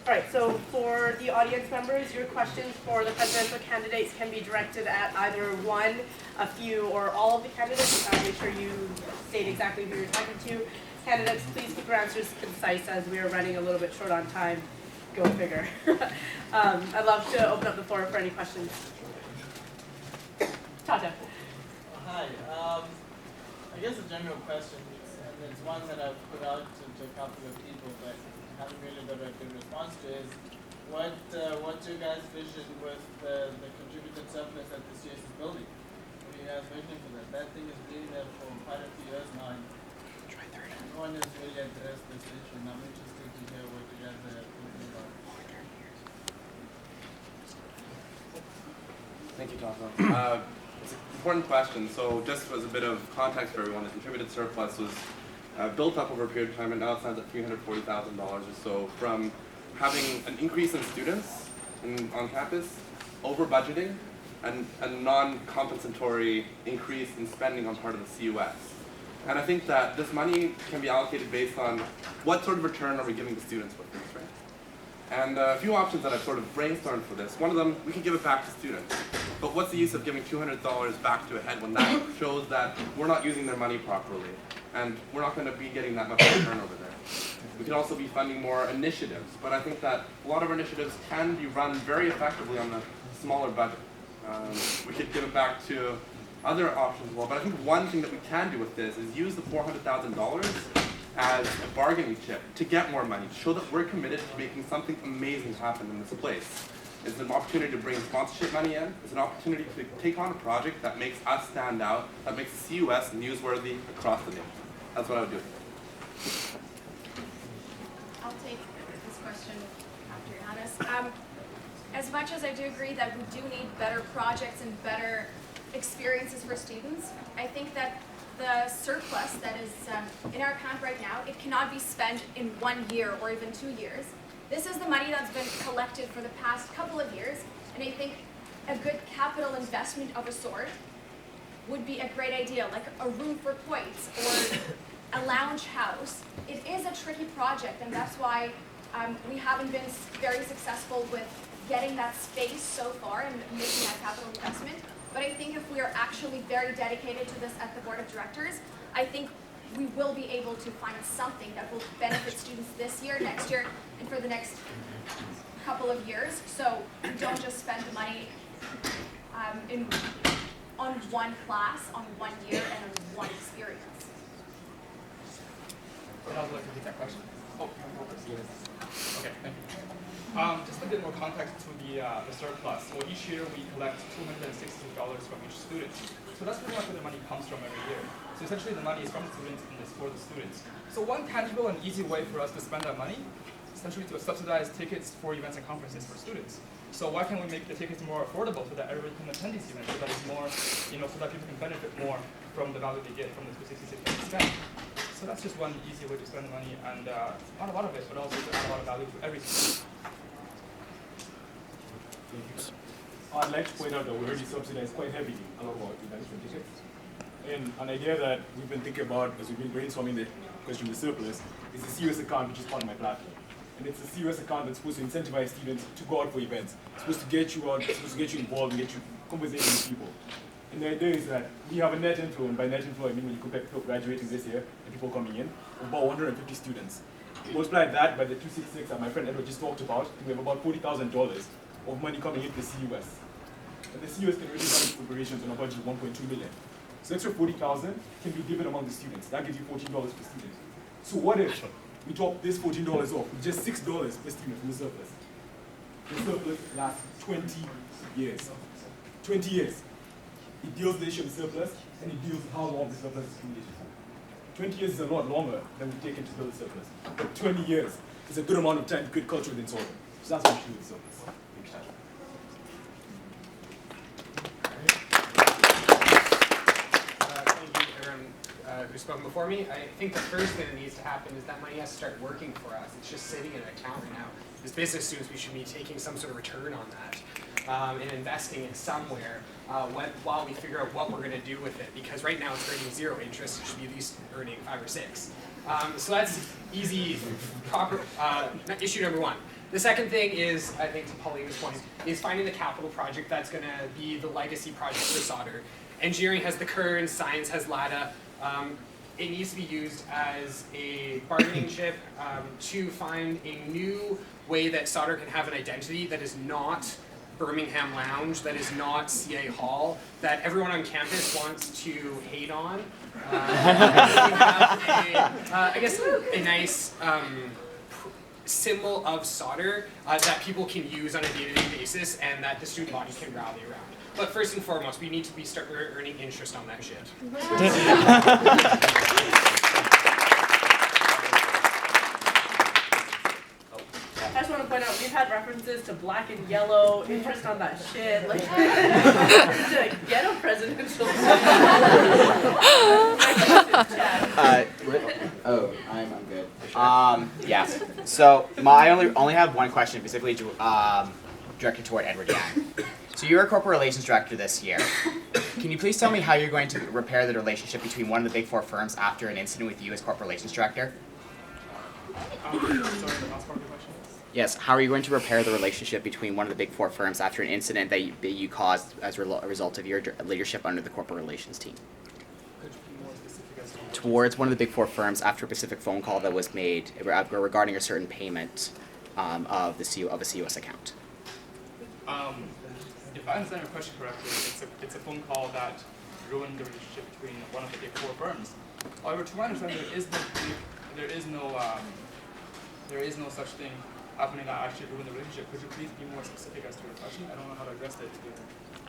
All right, so for the audience members, your questions for the presidential candidates can be directed at either one, a few, or all of the candidates. Make sure you state exactly who you're talking to. Candidates, please keep your answers concise as we are running a little bit short on time. Go figure. I'd love to open up the floor for any questions. Tata. Hi. I guess a general question, and it's one that I've put out to a couple of people, but haven't really got a good response to, is what's your guys' vision with the contributed surplus that the CS is building? What are you guys visioning for that? That thing has been there for quite a few years now. No one has really addressed this issue, and I'm interested to hear what you guys are thinking about. Thank you, Tata. It's an important question. So just as a bit of context for everyone, the contributed surplus was built up over a period of time, and now it stands at $340,000 or so from having an increase in students on campus, over budgeting, and a non-compensatory increase in spending on part of the CUS. And I think that this money can be allocated based on what sort of return are we giving the students with this, right? And a few options that I've sort of brainstormed for this. One of them, we can give it back to students. But what's the use of giving $200 back to a head when that shows that we're not using their money properly? And we're not going to be getting that much return over there. We could also be funding more initiatives, but I think that a lot of our initiatives can be run very effectively on a smaller budget. We could give it back to other options as well, but I think one thing that we can do with this is use the $400,000 as a bargaining chip to get more money, to show that we're committed to making something amazing happen in this place. It's an opportunity to bring sponsorship money in. It's an opportunity to take on a project that makes us stand out, that makes CUS newsworthy across the nation. That's what I would do. I'll take this question after Johannes. As much as I do agree that we do need better projects and better experiences for students, I think that the surplus that is in our account right now, it cannot be spent in 1 year or even 2 years. This is the money that's been collected for the past couple of years, and I think a good capital investment of a sort would be a great idea, like a room for quotes or a lounge house. It is a tricky project, and that's why we haven't been very successful with getting that space so far and making that capital investment. But I think if we are actually very dedicated to this at the board of directors, I think we will be able to find something that will benefit students this year, next year, and for the next couple of years. So we don't just spend the money on one class, on 1 year, and on one experience. I would like to take that question. Oh, okay, thank you. Just a bit more context to the surplus. So each year we collect $260 from each student. So that's pretty much where the money comes from every year. So essentially the money is from the students and it's for the students. So one tangible and easy way for us to spend that money is essentially to subsidize tickets for events and conferences for students. So why can't we make the tickets more affordable so that everybody can attend these events, so that it's more, so that people can benefit more from the value they get from the $266 spent. So that's just one easy way to spend the money, and not a lot of it, but also to add a lot of value to every student. I'd like to point out that we already subsidize quite heavily a lot of our events and tickets. And an idea that we've been thinking about as we've been brainstorming the question of the surplus is the CUS account, which is part of my platform. And it's the CUS account that's supposed to incentivize students to go out for events. It's supposed to get you out, it's supposed to get you involved and get you conversating with people. And the idea is that we have a net inflow, and by net inflow I mean when you compare people graduating this year and people coming in, about 150 students. Multiply that by the 266 that my friend Edward just talked about, we have about $40,000 of money coming into the CUS. And the CUS can really run its operations on a budget of $1.2 million. So extra $40,000 can be given among the students. That gives you $14 per student. So what if we drop this $14 off with just $6 per student from the surplus? The surplus lasts 20 years. 20 years. It deals with the issue of the surplus, and it deals with how long the surplus is accumulated for. 20 years is a lot longer than we take it to build the surplus. But 20 years is a good amount of time to create culture within Solvang. So that's what we should do with the surplus. Thank you, everyone who's spoken before me. I think the first thing that needs to happen is that money has to start working for us. It's just sitting in an account right now. As business students, we should be taking some sort of return on that and investing it somewhere while we figure out what we're going to do with it. Because right now it's earning 0 interest. It should be at least earning 5 or 6. So that's easy, proper issue number one. The second thing is, I think to Paulina's point, is finding the capital project that's going to be the legacy project for solder. Engineering has the Kern, science has LADA. It needs to be used as a bargaining chip to find a new way that solder can have an identity that is not Birmingham Lounge, that is not CA Hall, that everyone on campus wants to hate on. We have I guess a nice symbol of solder that people can use on a day-to-day basis and that the student body can rally around. But first and foremost, we need to start earning interest on that shit. I just want to point out, we've had references to black and yellow, interest on that shit, like, to ghetto presidential. I'm good. Yes. So I only have one question, specifically directed toward Edward Yang. So you're a corporate relations director this year. Can you please tell me how you're going to repair the relationship between one of the big four firms after an incident with you as corporate relations director? Sorry, the last part of the question. Yes. How are you going to repair the relationship between one of the big four firms after an incident that you caused as a result of your leadership under the corporate relations team? Could you be more specific as to Towards one of the big four firms after a specific phone call that was made regarding a certain payment of a COS account? If I understand your question correctly, it's a phone call that ruined the relationship between one of the big four firms. However, to my understanding, there is no such thing happening that actually ruined the relationship. Could you please be more specific as to your question? I don't know how to address it.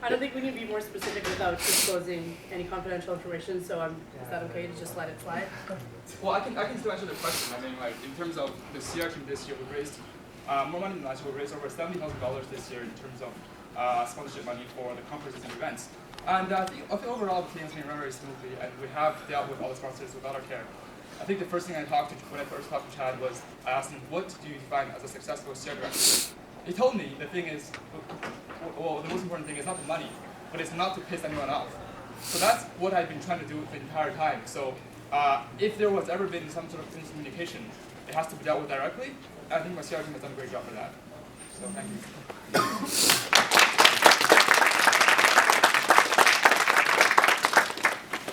I don't think we can be more specific without disclosing any confidential information, so is that okay to just let it slide? Well, I can still answer the question. I mean, like, in terms of the CR team this year, we raised more money than last year. We raised over $70,000 this year in terms of sponsorship money for the conferences and events. And I think overall the thing has been run very smoothly, and we have dealt with all the sponsors without our care. I think the first thing when I first talked to Chad was I asked him, what do you define as a successful CR director? He told me the thing is, well, the most important thing is not the money, but it's not to piss anyone off. So that's what I've been trying to do the entire time. So if there was ever been some sort of miscommunication, it has to be dealt with directly. I think my CR team has done a great job for that. So thank you.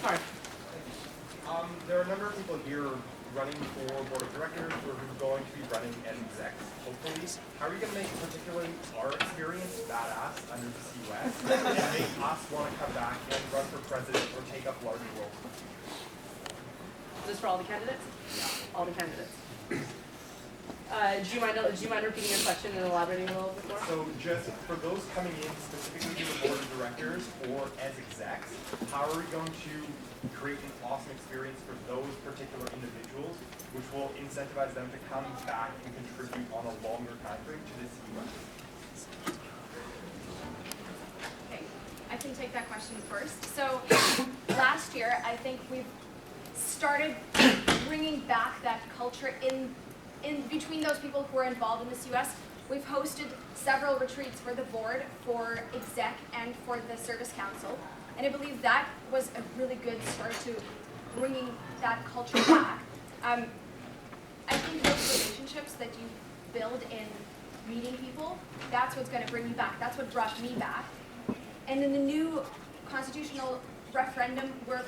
Hi. There are a number of people here running for board of directors or who are going to be running as execs, hopefully. How are you going to make particularly our experience badass under the CUS and make us want to come back and run for president or take up larger roles? Is this for all the candidates? Yeah. All the candidates. Do you mind repeating your question and elaborating a little bit more? So just for those coming in specifically to the board of directors or as execs, how are we going to create an awesome experience for those particular individuals, which will incentivize them to come back and contribute on a longer time frame to this CUS? Okay, I can take that question first. So last year, I think we've started bringing back that culture in between those people who are involved in this CUS. We've hosted several retreats for the board, for exec, and for the service council. And I believe that was a really good start to bringing that culture back. I think those relationships that you build in meeting people, that's what's going to bring you back. That's what brought me back. And in the new constitutional referendum, we're